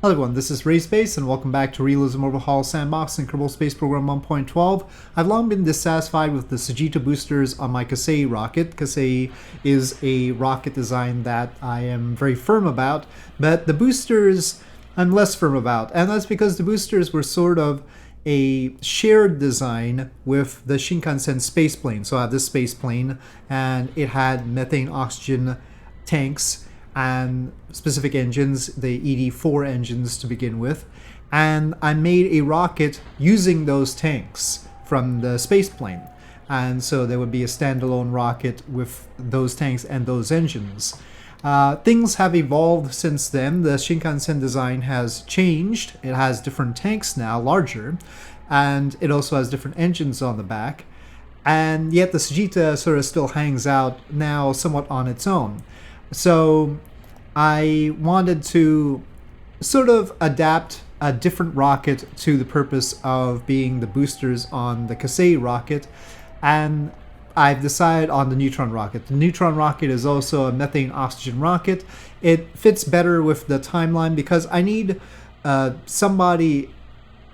Hello everyone, this is RaySpace and welcome back to Realism Overhaul Sandbox in Kerbal Space Program 1.12. I've long been dissatisfied with the Sagitta boosters on my KSP rocket. KSP is a rocket design that I am very firm about, but the boosters I'm less firm about, and that's because the boosters were sort of a shared design with the Shinkansen space plane. So I have this space plane and it had methane oxygen tanks and specific engines, the ED4 engines to begin with, and I made a rocket using those tanks from the space plane. And so there would be a standalone rocket with those tanks and those engines. Things have evolved since then. The Shinkansen design has changed. It has different tanks now, larger, and it also has different engines on the back. And yet the Sagitta sort of still hangs out now somewhat on its own. So I wanted to sort of adapt a different rocket to the purpose of being the boosters on the KSP rocket, and I've decided on the Neutron rocket. The Neutron rocket is also a methane oxygen rocket. It fits better with the timeline because I need somebody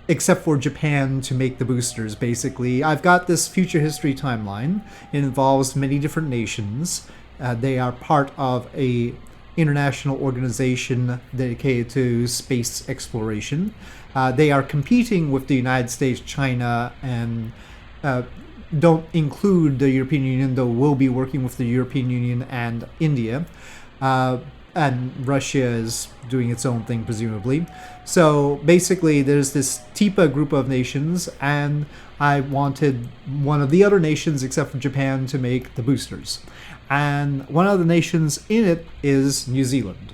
except for Japan to make the boosters, basically. I've got this future history timeline. It involves many different nations. They are part of a international organization dedicated to space exploration. They are competing with the United States, China, and don't include the European Union, though we'll be working with the European Union and India. And Russia is doing its own thing, presumably. So basically, there's this TIPA group of nations, and I wanted one of the other nations, except for Japan, to make the boosters. And one of the nations in it is New Zealand.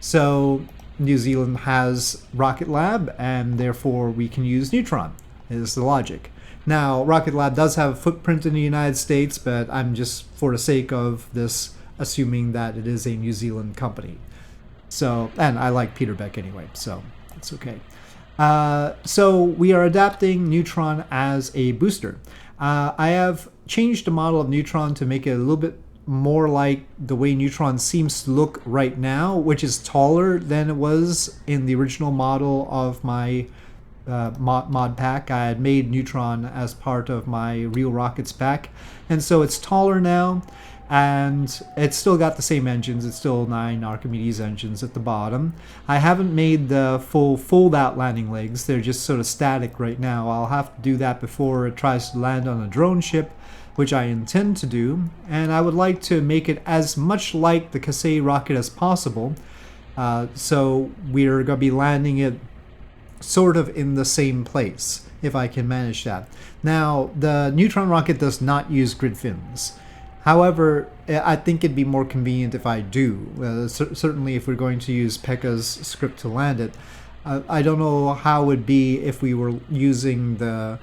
So New Zealand has Rocket Lab, and therefore we can use Neutron, is the logic. Now, Rocket Lab does have a footprint in the United States, but I'm just, for the sake of this, assuming that it is a New Zealand company. So, and I like Peter Beck anyway, so it's okay. So we are adapting Neutron as a booster. I have changed the model of Neutron to make it a little bit more like the way Neutron seems to look right now, which is taller than it was in the original model of my mod pack. I had made Neutron as part of my Real Rockets pack, and so it's taller now, and it's still got the same engines. It's still 9 Archimedes engines at the bottom. I haven't made the full fold-out landing legs. They're just sort of static right now. I'll have to do that before it tries to land on a drone ship, which I intend to do, and I would like to make it as much like the KSP rocket as possible. So we're going to be landing it sort of in the same place, if I can manage that. Now, the Neutron rocket does not use grid fins. However, I think it'd be more convenient if I do. Certainly if we're going to use Pekka's script to land it. I don't know how it would be if we were using the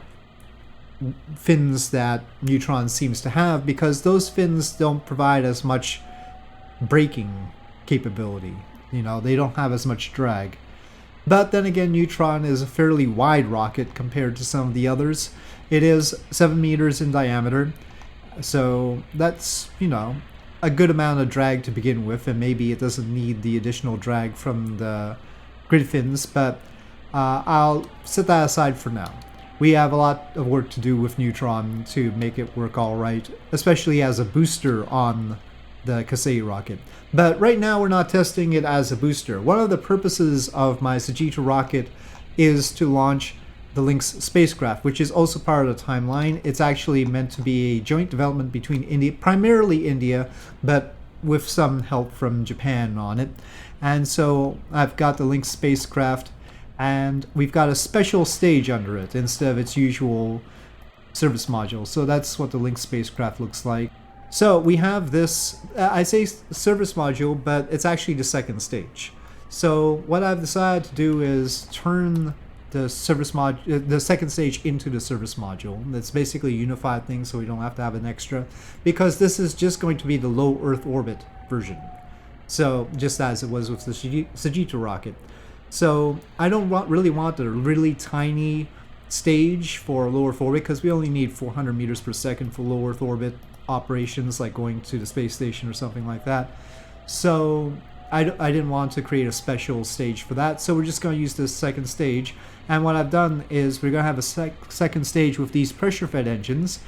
fins that Neutron seems to have, because those fins don't provide as much braking capability. You know, they don't have as much drag. But then again, Neutron is a fairly wide rocket compared to some of the others. It is 7 meters in diameter, so that's, you know, a good amount of drag to begin with, and maybe it doesn't need the additional drag from the grid fins, but I'll set that aside for now. We have a lot of work to do with Neutron to make it work all right, especially as a booster on the KSP rocket. But right now we're not testing it as a booster. One of the purposes of my Sagitta rocket is to launch the Lynx spacecraft, which is also part of the timeline. It's actually meant to be a joint development between India, primarily India, but with some help from Japan on it. And so I've got the Lynx spacecraft, and we've got a special stage under it instead of its usual service module. So that's what the Lynx spacecraft looks like. So we have this, I say service module, but it's actually the second stage. So what I've decided to do is turn the the second stage into the service module. That's basically a unified thing, so we don't have to have an extra, because this is just going to be the low Earth orbit version. So just as it was with the Sagitta rocket. So I don't really want a really tiny stage for low Earth orbit, because we only need 400 meters per second for low Earth orbit operations, like going to the space station or something like that. So I didn't want to create a special stage for that, so we're just going to use this second stage. And what I've done is we're going to have a second stage with these pressure-fed engines.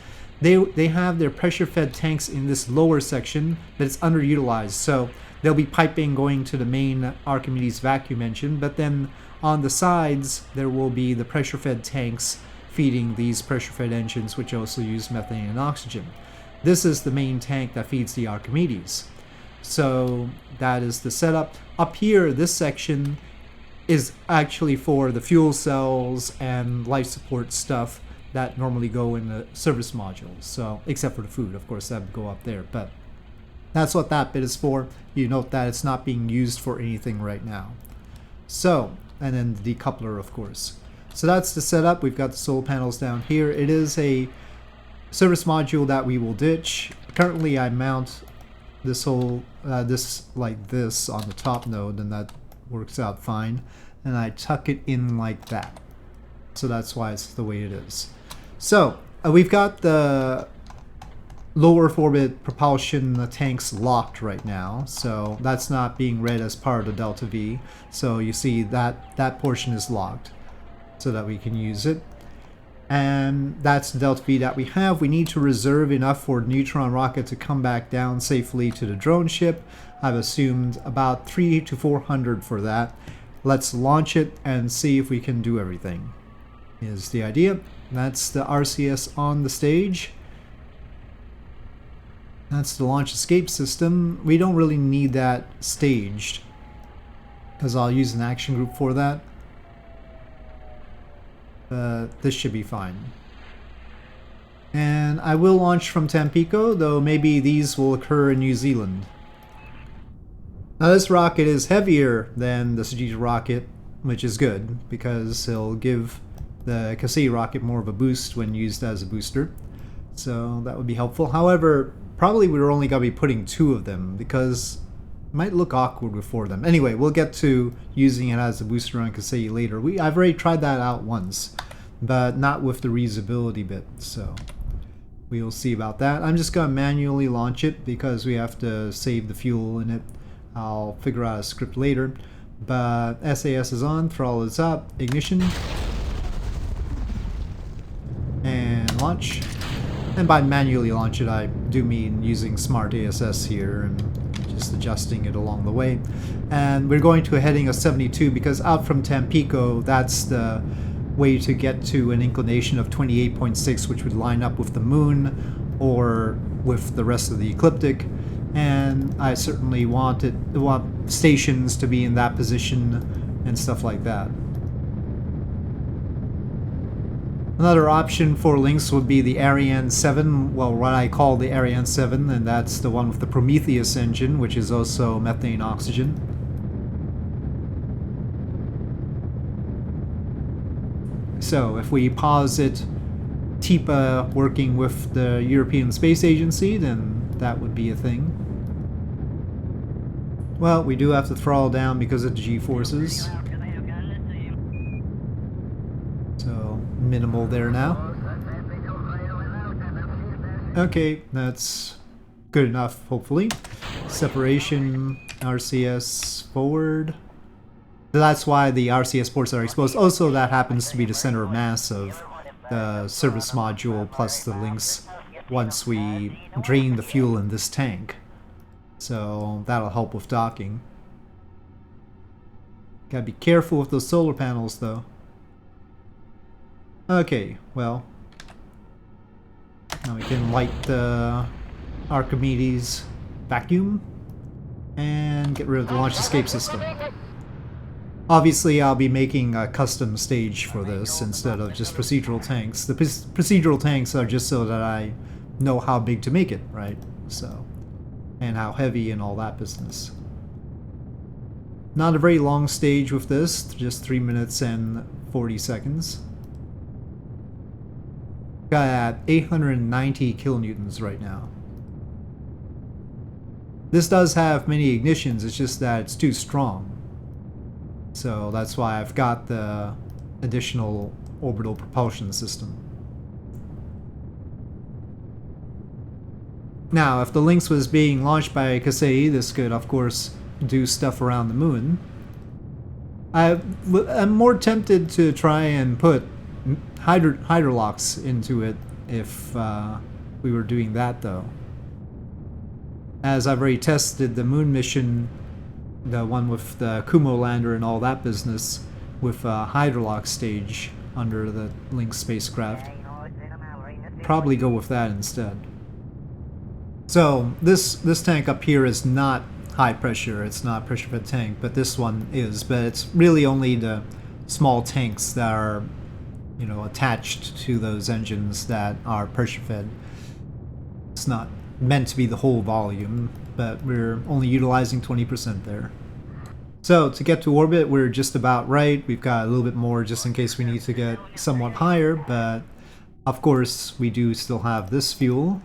They have their pressure-fed tanks in this lower section, but it's underutilized, so there'll be piping going to the main Archimedes vacuum engine, but then on the sides there will be the pressure-fed tanks feeding these pressure-fed engines, which also use methane and oxygen. This is the main tank that feeds the Archimedes. So that is the setup. Up here, this section is actually for the fuel cells and life support stuff that normally go in the service modules. So, except for the food, of course, that would go up there. But that's what that bit is for. You note that it's not being used for anything right now. So, and then the decoupler, of course. So that's the setup. We've got the solar panels down here. It is a service module that we will ditch. Currently, I mount this whole this like this on the top node, and that works out fine. And I tuck it in like that. So that's why it's the way it is. So we've got the low Earth orbit propulsion tanks locked right now, so that's not being read as part of the Delta V. So you see that that portion is locked so that we can use it. And that's the Delta V that we have. We need to reserve enough for the Neutron rocket to come back down safely to the drone ship. I've assumed about 300 to 400 for that. Let's launch it and see if we can do everything, is the idea. That's the RCS on the stage. That's the launch escape system. We don't really need that staged, because I'll use an action group for that. This should be fine. And I will launch from Tampico, though maybe these will occur in New Zealand. Now this rocket is heavier than the Sagitta Rocket, which is good, because it'll give the KSP rocket more of a boost when used as a booster. So that would be helpful. However, probably we're only going to be putting 2 of them, because it might look awkward with 4 of them. Anyway, we'll get to using it as a booster on KSP later. I've already tried that out once, but not with the reusability bit, so we'll see about that. I'm just going to manually launch it because we have to save the fuel in it. I'll figure out a script later. But SAS is on, throttle is up, ignition, and launch. And by manually launch it, I do mean using Smart ASS here and just adjusting it along the way. And we're going to a heading of 72 because out from Tampico, that's the way to get to an inclination of 28.6, which would line up with the moon or with the rest of the ecliptic. And I certainly want stations to be in that position and stuff like that. Another option for Lynx would be the Ariane 7, well, what I call the Ariane 7, and that's the one with the Prometheus engine, which is also methane oxygen. So if we posit TIPA working with the European Space Agency, then that would be a thing. Well, we do have to throttle down because of the G-forces. So, minimal there now. Okay, that's good enough, hopefully. Separation, RCS forward. That's why the RCS ports are exposed. Also, that happens to be the center of mass of the service module plus the Lynx once we drain the fuel in this tank. So that'll help with docking. Gotta be careful with those solar panels though. Okay, well, now we can light the Archimedes vacuum and get rid of the launch escape system. Obviously, I'll be making a custom stage for this instead of just procedural tanks. The procedural tanks are just so that I know how big to make it, right? So, and how heavy and all that business. Not a very long stage with this, just 3 minutes and 40 seconds. Got at 890 kilonewtons right now. This does have many ignitions, it's just that it's too strong. So that's why I've got the additional orbital propulsion system. Now, if the Lynx was being launched by KSP, this could, of course, do stuff around the moon. I'm more tempted to try and put hydrolocks into it if we were doing that, though. As I've already tested the moon mission, the one with the Kumo lander and all that business, with a hydrolock stage under the Lynx spacecraft. Probably go with that instead. So this tank up here is not high pressure, it's not a pressure fed tank, but this one is. But it's really only the small tanks that are, you know, attached to those engines that are pressure fed. It's not meant to be the whole volume, but we're only utilizing 20% there. So to get to orbit, we're just about right. We've got a little bit more just in case we need to get somewhat higher, but of course we do still have this fuel.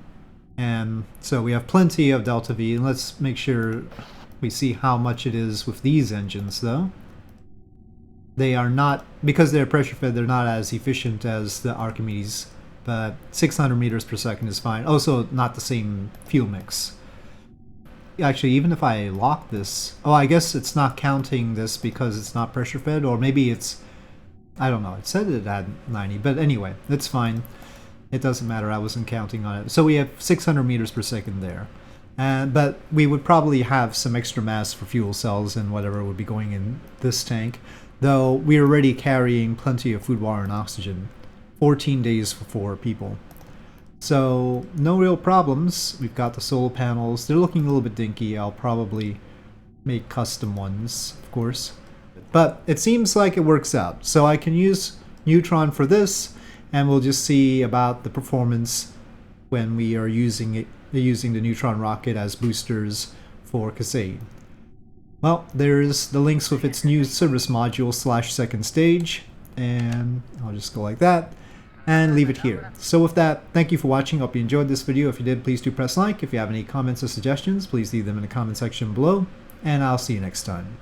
And so we have plenty of delta V, and let's make sure we see how much it is with these engines, though. They are not, because they're pressure fed, they're not as efficient as the Archimedes, but 600 meters per second is fine. Also, not the same fuel mix. Actually, even if I lock this, oh, I guess it's not counting this because it's not pressure fed, or maybe it's, I don't know, it said it had 90, but anyway, it's fine. It doesn't matter, I wasn't counting on it. So we have 600 meters per second there. But we would probably have some extra mass for fuel cells and whatever would be going in this tank, though we're already carrying plenty of food, water, and oxygen. 14 days for 4 people. So no real problems. We've got the solar panels. They're looking a little bit dinky. I'll probably make custom ones, of course. But it seems like it works out. So I can use Neutron for this, and we'll just see about the performance when we are using the Neutron rocket as boosters for KSP. Well, there's the Lynx with its new service module / second stage, and I'll just go like that and leave it here. So with that, thank you for watching. Hope you enjoyed this video. If you did, please do press like. If you have any comments or suggestions, please leave them in the comment section below, and I'll see you next time.